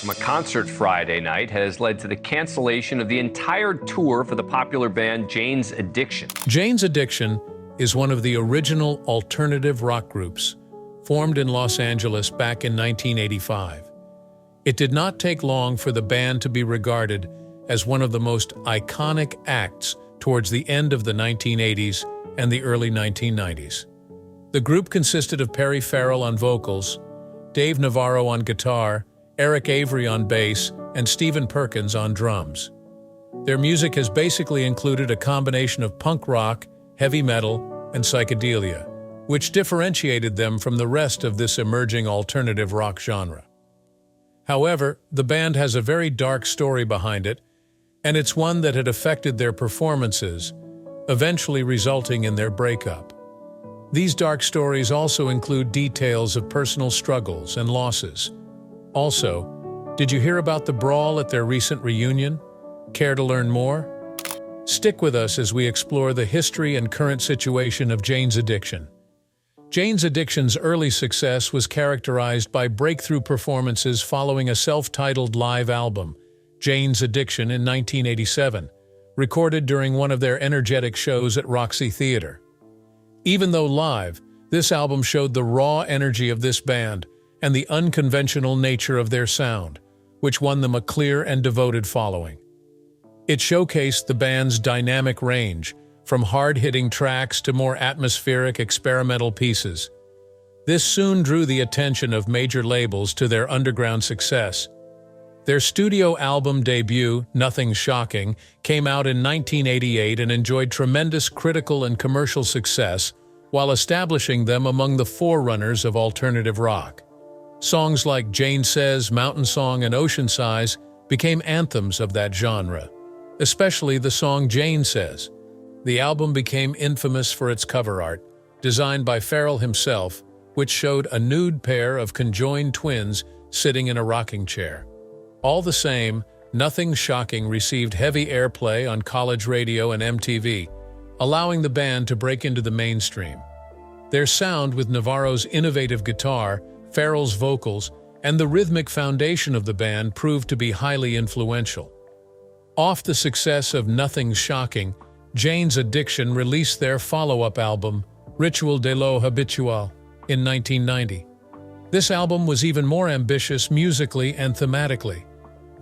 from a concert Friday night has led to the cancellation of the entire tour for the popular band Jane's Addiction. Jane's Addiction is one of the original alternative rock groups, formed in Los Angeles back in 1985. It did not take long for the band to be regarded as one of the most iconic acts towards the end of the 1980s and the early 1990s. The group consisted of Perry Farrell on vocals, Dave Navarro on guitar, Eric Avery on bass, and Stephen Perkins on drums. Their music has basically included a combination of punk rock, heavy metal, and psychedelia, which differentiated them from the rest of this emerging alternative rock genre. However, the band has a very dark story behind it, and it's one that had affected their performances, eventually resulting in their breakup. These dark stories also include details of personal struggles and losses. Also, did you hear about the brawl at their recent reunion? Care to learn more? Stick with us as we explore the history and current situation of Jane's Addiction. Jane's Addiction's early success was characterized by breakthrough performances following a self-titled live album, Jane's Addiction, in 1987, recorded during one of their energetic shows at Roxy Theater. Even though live, this album showed the raw energy of this band and the unconventional nature of their sound, which won them a clear and devoted following. It showcased the band's dynamic range, from hard-hitting tracks to more atmospheric experimental pieces. This soon drew the attention of major labels to their underground success. Their studio album debut, Nothing Shocking, came out in 1988 and enjoyed tremendous critical and commercial success while establishing them among the forerunners of alternative rock. Songs like Jane Says, Mountain Song, and Ocean Size became anthems of that genre, especially the song Jane Says. The album became infamous for its cover art, designed by Farrell himself, which showed a nude pair of conjoined twins sitting in a rocking chair. All the same, Nothing Shocking received heavy airplay on college radio and MTV, allowing the band to break into the mainstream. Their sound, with Navarro's innovative guitar, Farrell's vocals, and the rhythmic foundation of the band, proved to be highly influential. Off the success of Nothing Shocking, Jane's Addiction released their follow-up album, Ritual de lo Habitual, in 1990. This album was even more ambitious musically and thematically.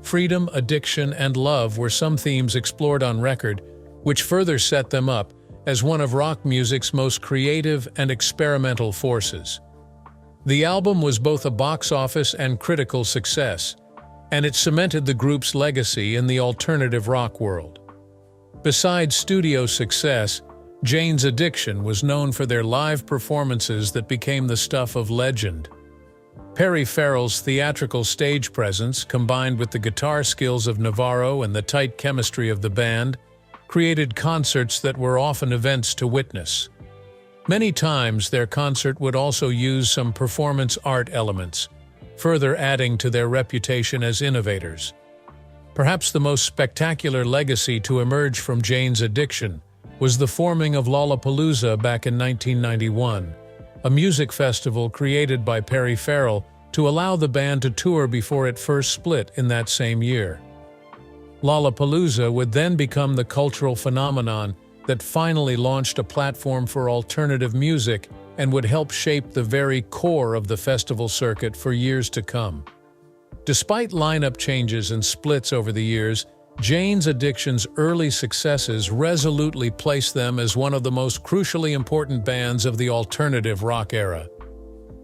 Freedom, addiction, and love were some themes explored on record, which further set them up as one of rock music's most creative and experimental forces. The album was both a box office and critical success, and it cemented the group's legacy in the alternative rock world. Besides studio success, Jane's Addiction was known for their live performances that became the stuff of legend. Perry Farrell's theatrical stage presence, combined with the guitar skills of Navarro and the tight chemistry of the band, created concerts that were often events to witness. Many times, their concert would also use some performance art elements, further adding to their reputation as innovators. Perhaps the most spectacular legacy to emerge from Jane's Addiction was the forming of Lollapalooza back in 1991, a music festival created by Perry Farrell to allow the band to tour before it first split in that same year. Lollapalooza would then become the cultural phenomenon that finally launched a platform for alternative music and would help shape the very core of the festival circuit for years to come. Despite lineup changes and splits over the years, Jane's Addiction's early successes resolutely placed them as one of the most crucially important bands of the alternative rock era.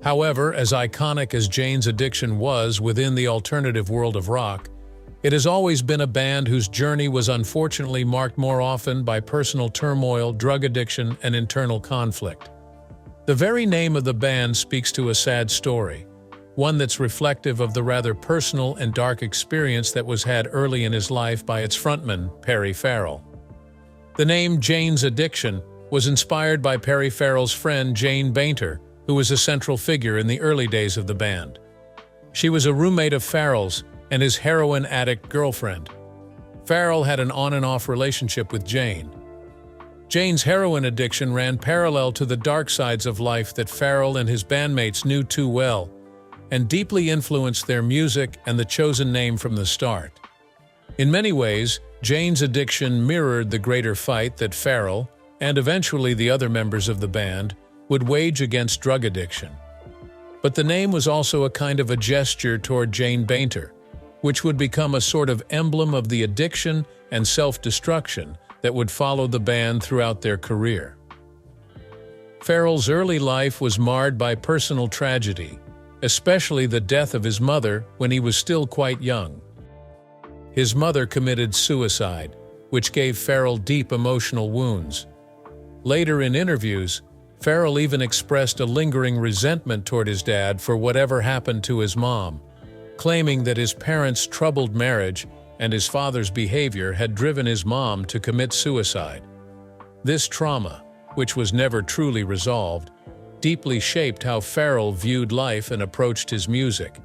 However, as iconic as Jane's Addiction was within the alternative world of rock, it has always been a band whose journey was unfortunately marked more often by personal turmoil, drug addiction, and internal conflict. The very name of the band speaks to a sad story, one that's reflective of the rather personal and dark experience that was had early in his life by its frontman, Perry Farrell. The name Jane's Addiction was inspired by Perry Farrell's friend Jane Bainter, who was a central figure in the early days of the band. She was a roommate of Farrell's and his heroin addict girlfriend. Farrell had an on-and-off relationship with Jane. Jane's heroin addiction ran parallel to the dark sides of life that Farrell and his bandmates knew too well, and deeply influenced their music and the chosen name from the start. In many ways, Jane's addiction mirrored the greater fight that Farrell, and eventually the other members of the band, would wage against drug addiction. But the name was also a kind of a gesture toward Jane Bainter, which would become a sort of emblem of the addiction and self-destruction that would follow the band throughout their career. Farrell's early life was marred by personal tragedy, especially the death of his mother when he was still quite young. His mother committed suicide, which gave Farrell deep emotional wounds. Later in interviews, Farrell even expressed a lingering resentment toward his dad for whatever happened to his mom, claiming that his parents' troubled marriage and his father's behavior had driven his mom to commit suicide. This trauma, which was never truly resolved, deeply shaped how Farrell viewed life and approached his music.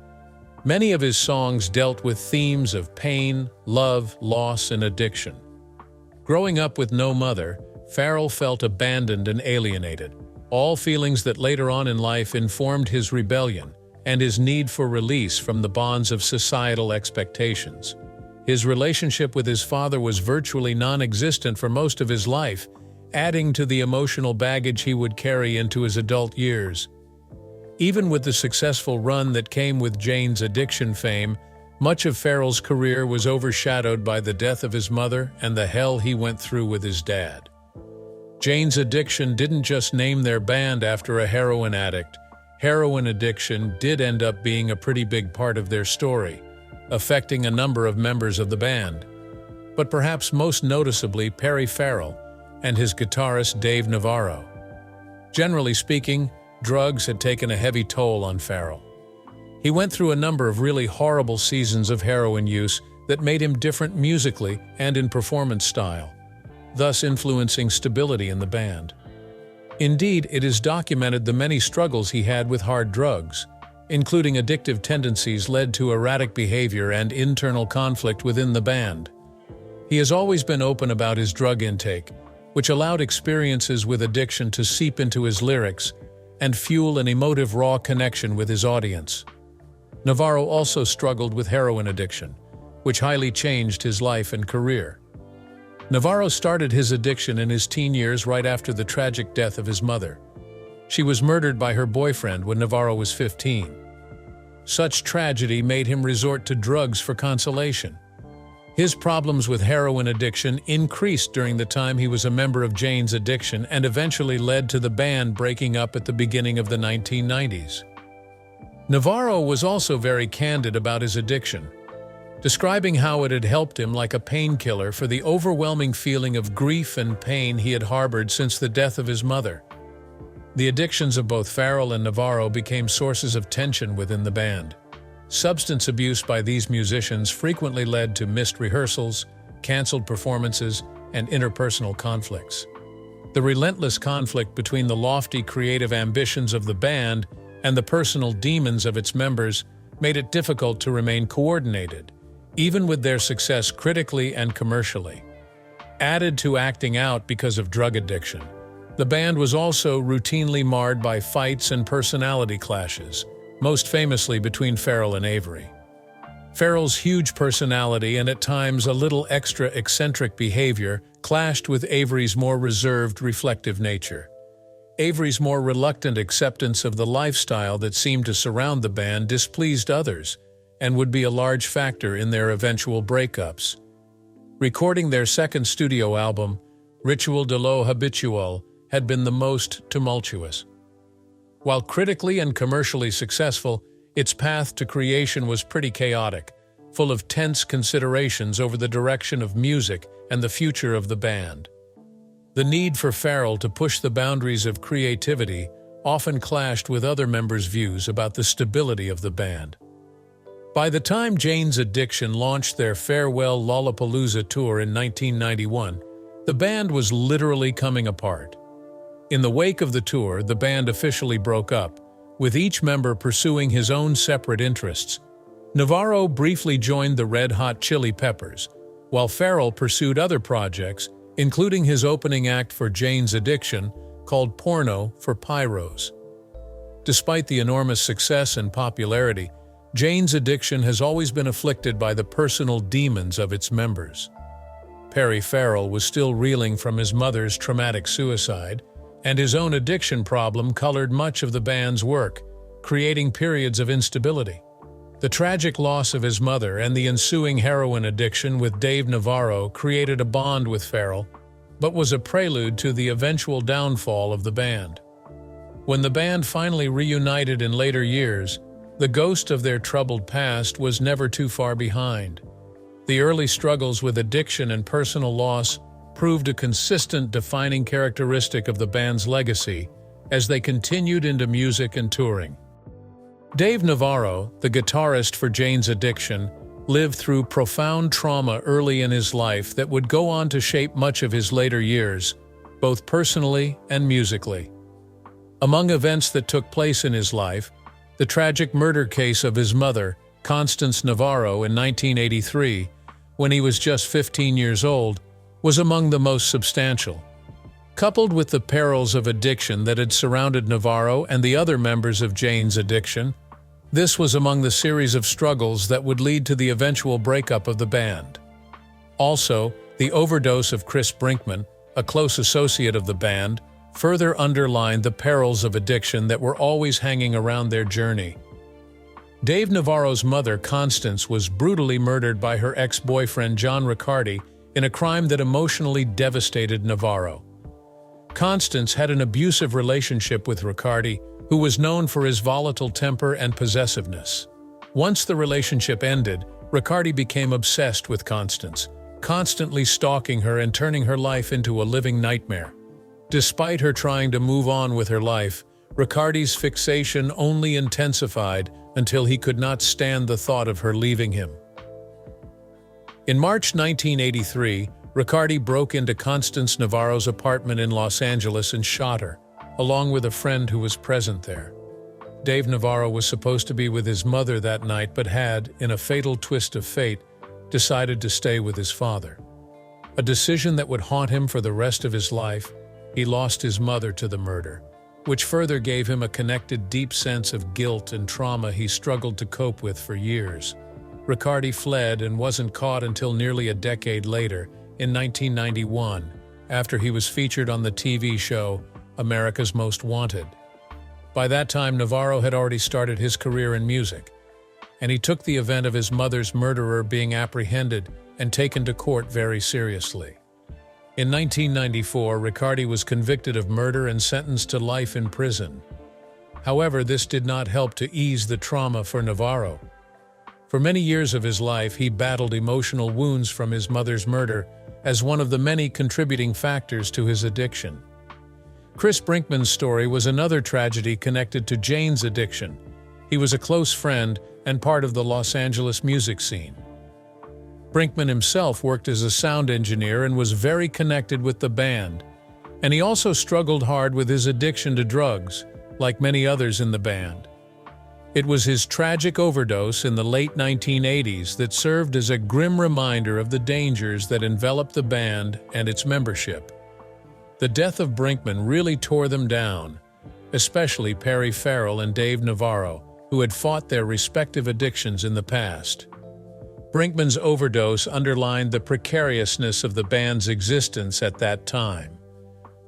Many of his songs dealt with themes of pain, love, loss, and addiction. Growing up with no mother, Farrell felt abandoned and alienated, all feelings that later on in life informed his rebellion and his need for release from the bonds of societal expectations. His relationship with his father was virtually non-existent for most of his life, adding to the emotional baggage he would carry into his adult years. Even with the successful run that came with Jane's addiction fame, much of Farrell's career was overshadowed by the death of his mother and the hell he went through with his dad. Jane's Addiction didn't just name their band after a heroin addict. Heroin addiction did end up being a pretty big part of their story, affecting a number of members of the band. But perhaps most noticeably Perry Farrell and his guitarist Dave Navarro. Generally speaking, drugs had taken a heavy toll on Farrell. He went through a number of really horrible seasons of heroin use that made him different musically and in performance style, thus influencing stability in the band. Indeed, it is documented the many struggles he had with hard drugs, including addictive tendencies led to erratic behavior and internal conflict within the band. He has always been open about his drug intake, which allowed experiences with addiction to seep into his lyrics and fuel an emotive, raw connection with his audience. Navarro also struggled with heroin addiction, which highly changed his life and career. Navarro started his addiction in his teen years right after the tragic death of his mother. She was murdered by her boyfriend when Navarro was 15. Such tragedy made him resort to drugs for consolation. His problems with heroin addiction increased during the time he was a member of Jane's Addiction and eventually led to the band breaking up at the beginning of the 1990s. Navarro was also very candid about his addiction, describing how it had helped him like a painkiller for the overwhelming feeling of grief and pain he had harbored since the death of his mother. The addictions of both Farrell and Navarro became sources of tension within the band. Substance abuse by these musicians frequently led to missed rehearsals, canceled performances, and interpersonal conflicts. The relentless conflict between the lofty creative ambitions of the band and the personal demons of its members made it difficult to remain coordinated, even with their success critically and commercially. Added to acting out because of drug addiction, the band was also routinely marred by fights and personality clashes, most famously between Farrell and Avery. Farrell's huge personality and at times a little extra eccentric behavior clashed with Avery's more reserved, reflective nature. Avery's more reluctant acceptance of the lifestyle that seemed to surround the band displeased others and would be a large factor in their eventual breakups. Recording their second studio album, Ritual de lo Habitual had been the most tumultuous. While critically and commercially successful, its path to creation was pretty chaotic, full of tense considerations over the direction of music and the future of the band. The need for Farrell to push the boundaries of creativity often clashed with other members' views about the stability of the band. By the time Jane's Addiction launched their Farewell Lollapalooza tour in 1991, the band was literally coming apart. In the wake of the tour, the band officially broke up, with each member pursuing his own separate interests. Navarro briefly joined the Red Hot Chili Peppers, while Farrell pursued other projects, including his opening act for Jane's Addiction, called Porno for Pyros. Despite the enormous success and popularity, Jane's Addiction has always been afflicted by the personal demons of its members. Perry Farrell was still reeling from his mother's traumatic suicide, and his own addiction problem colored much of the band's work, creating periods of instability. The tragic loss of his mother and the ensuing heroin addiction with Dave Navarro created a bond with Farrell, but was a prelude to the eventual downfall of the band. When the band finally reunited in later years, the ghost of their troubled past was never too far behind. The early struggles with addiction and personal loss proved a consistent defining characteristic of the band's legacy as they continued into music and touring. Dave Navarro, the guitarist for Jane's Addiction, lived through profound trauma early in his life that would go on to shape much of his later years, both personally and musically. Among events that took place in his life, the tragic murder case of his mother, Constance Navarro, in 1983, when he was just 15 years old, was among the most substantial. Coupled with the perils of addiction that had surrounded Navarro and the other members of Jane's Addiction, this was among the series of struggles that would lead to the eventual breakup of the band. Also, the overdose of Chris Brinkman, a close associate of the band, further underlined the perils of addiction that were always hanging around their journey. Dave Navarro's mother, Constance, was brutally murdered by her ex-boyfriend John Riccardi in a crime that emotionally devastated Navarro. Constance had an abusive relationship with Riccardi, who was known for his volatile temper and possessiveness. Once the relationship ended, Riccardi became obsessed with Constance, constantly stalking her and turning her life into a living nightmare. Despite her trying to move on with her life, Riccardi's fixation only intensified until he could not stand the thought of her leaving him. In March 1983, Riccardi broke into Constance Navarro's apartment in Los Angeles and shot her, along with a friend who was present there. Dave Navarro was supposed to be with his mother that night but had, in a fatal twist of fate, decided to stay with his father. A decision that would haunt him for the rest of his life. He lost his mother to the murder, which further gave him a connected deep sense of guilt and trauma he struggled to cope with for years. Riccardi fled and wasn't caught until nearly a decade later, in 1991, after he was featured on the TV show America's Most Wanted. By that time, Navarro had already started his career in music, and he took the event of his mother's murderer being apprehended and taken to court very seriously. In 1994, Riccardi was convicted of murder and sentenced to life in prison. However, this did not help to ease the trauma for Navarro. For many years of his life, he battled emotional wounds from his mother's murder as one of the many contributing factors to his addiction. Chris Brinkman's story was another tragedy connected to Jane's Addiction. He was a close friend and part of the Los Angeles music scene. Brinkman himself worked as a sound engineer and was very connected with the band, and he also struggled hard with his addiction to drugs, like many others in the band. It was his tragic overdose in the late 1980s that served as a grim reminder of the dangers that enveloped the band and its membership. The death of Brinkman really tore them down, especially Perry Farrell and Dave Navarro, who had fought their respective addictions in the past. Brinkman's overdose underlined the precariousness of the band's existence at that time.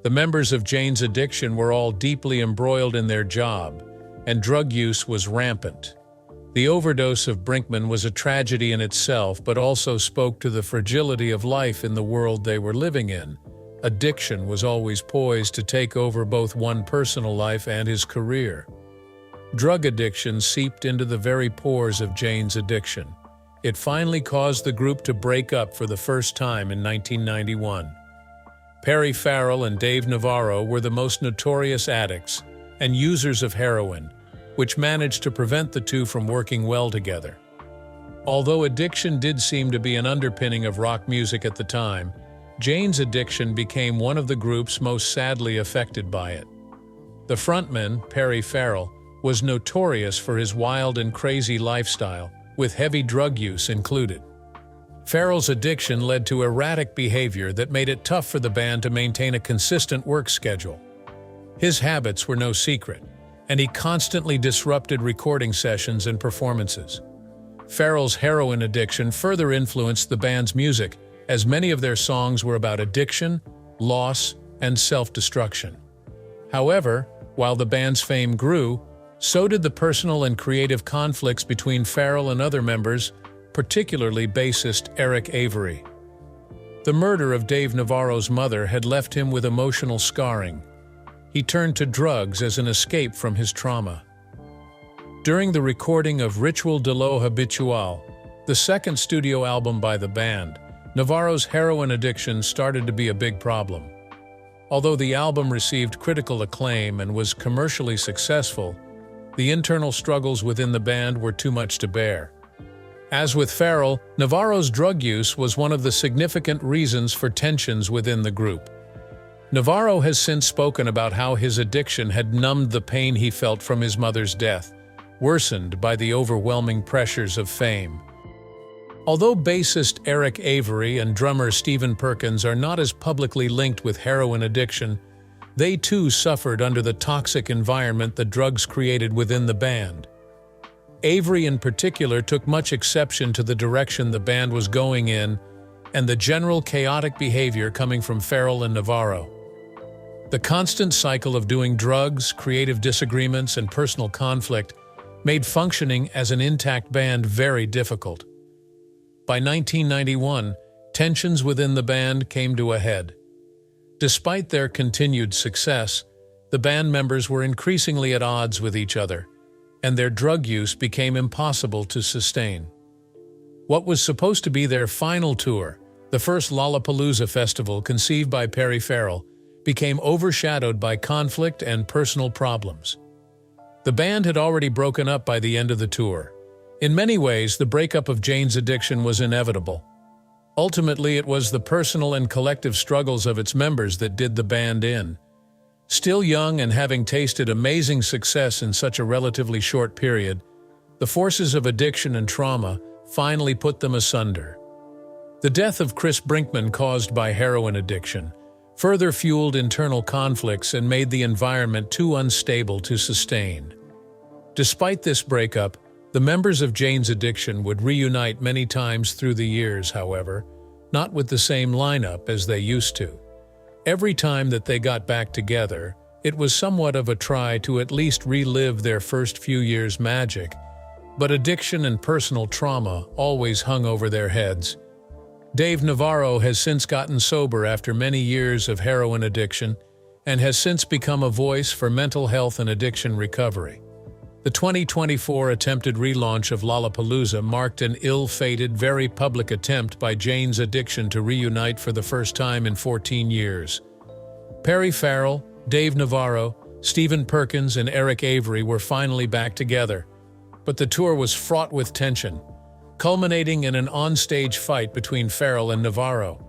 The members of Jane's Addiction were all deeply embroiled in their job, and drug use was rampant. The overdose of Brinkman was a tragedy in itself, but also spoke to the fragility of life in the world they were living in. Addiction was always poised to take over both one's personal life and his career. Drug addiction seeped into the very pores of Jane's Addiction. It finally caused the group to break up for the first time in 1991. Perry Farrell and Dave Navarro were the most notorious addicts and users of heroin, which managed to prevent the two from working well together. Although addiction did seem to be an underpinning of rock music at the time, Jane's Addiction became one of the group's most sadly affected by it. The frontman, Perry Farrell, was notorious for his wild and crazy lifestyle, with heavy drug use included. Farrell's addiction led to erratic behavior that made it tough for the band to maintain a consistent work schedule. His habits were no secret. and he constantly disrupted recording sessions and performances. Farrell's heroin addiction further influenced the band's music, as many of their songs were about addiction, loss, and self-destruction. However, while the band's fame grew, so did the personal and creative conflicts between Farrell and other members, particularly bassist Eric Avery. The murder of Dave Navarro's mother had left him with emotional scarring. He turned to drugs as an escape from his trauma. During the recording of Ritual de lo Habitual, the second studio album by the band, Navarro's heroin addiction started to be a big problem. Although the album received critical acclaim and was commercially successful, the internal struggles within the band were too much to bear. As with Farrell, Navarro's drug use was one of the significant reasons for tensions within the group. Navarro has since spoken about how his addiction had numbed the pain he felt from his mother's death, worsened by the overwhelming pressures of fame. Although bassist Eric Avery and drummer Stephen Perkins are not as publicly linked with heroin addiction, they too suffered under the toxic environment the drugs created within the band. Avery in particular took much exception to the direction the band was going in and the general chaotic behavior coming from Farrell and Navarro. The constant cycle of doing drugs, creative disagreements, and personal conflict made functioning as an intact band very difficult. By 1991, tensions within the band came to a head. Despite their continued success, the band members were increasingly at odds with each other, and their drug use became impossible to sustain. What was supposed to be their final tour, the first Lollapalooza festival conceived by Perry Farrell, became overshadowed by conflict and personal problems. The band had already broken up by the end of the tour. In many ways, the breakup of Jane's addiction was inevitable. Ultimately, it was the personal and collective struggles of its members that did the band in. Still young and having tasted amazing success in such a relatively short period, the forces of addiction and trauma finally put them asunder. The death of Chris Brinkman, caused by heroin addiction, further fueled internal conflicts and made the environment too unstable to sustain. Despite this breakup, the members of Jane's Addiction would reunite many times through the years, however, not with the same lineup as they used to. Every time that they got back together, it was somewhat of a try to at least relive their first few years' magic, but addiction and personal trauma always hung over their heads. Dave Navarro has since gotten sober after many years of heroin addiction and has since become a voice for mental health and addiction recovery. The 2024 attempted relaunch of Lollapalooza marked an ill-fated, very public attempt by Jane's Addiction to reunite for the first time in 14 years. Perry Farrell, Dave Navarro, Stephen Perkins, and Eric Avery were finally back together, but the tour was fraught with tension, culminating in an on-stage fight between Farrell and Navarro.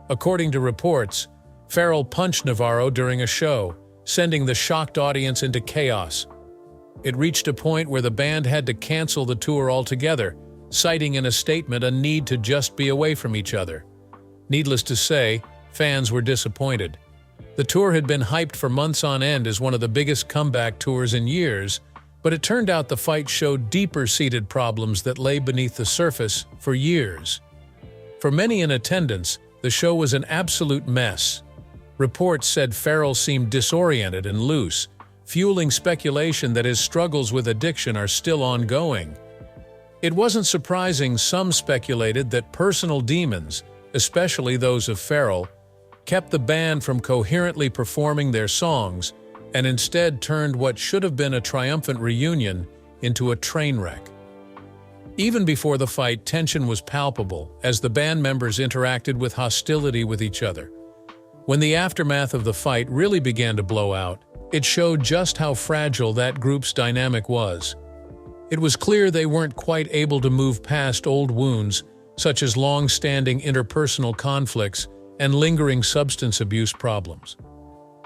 According to reports, Farrell punched Navarro during a show, sending the shocked audience into chaos. It reached a point where the band had to cancel the tour altogether, citing in a statement a need to just be away from each other. Needless to say, fans were disappointed. The tour had been hyped for months on end as one of the biggest comeback tours in years, but it turned out the fight showed deeper-seated problems that lay beneath the surface for years. For many in attendance, the show was an absolute mess. Reports said Farrell seemed disoriented and loose, fueling speculation that his struggles with addiction are still ongoing. It wasn't surprising some speculated that personal demons, especially those of Farrell, kept the band from coherently performing their songs and instead turned what should have been a triumphant reunion into a train wreck. Even before the fight, tension was palpable as the band members interacted with hostility with each other. When the aftermath of the fight really began to blow out, it showed just how fragile that group's dynamic was. It was clear they weren't quite able to move past old wounds, such as long-standing interpersonal conflicts and lingering substance abuse problems.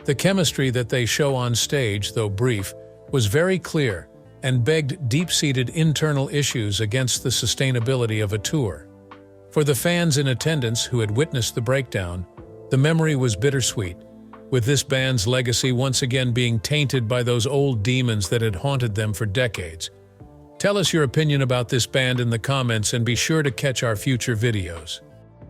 The chemistry that they show on stage, though brief, was very clear and begged deep-seated internal issues against the sustainability of a tour. For the fans in attendance who had witnessed the breakdown, the memory was bittersweet. with this band's legacy once again being tainted by those old demons that had haunted them for decades. Tell us your opinion about this band in the comments and be sure to catch our future videos.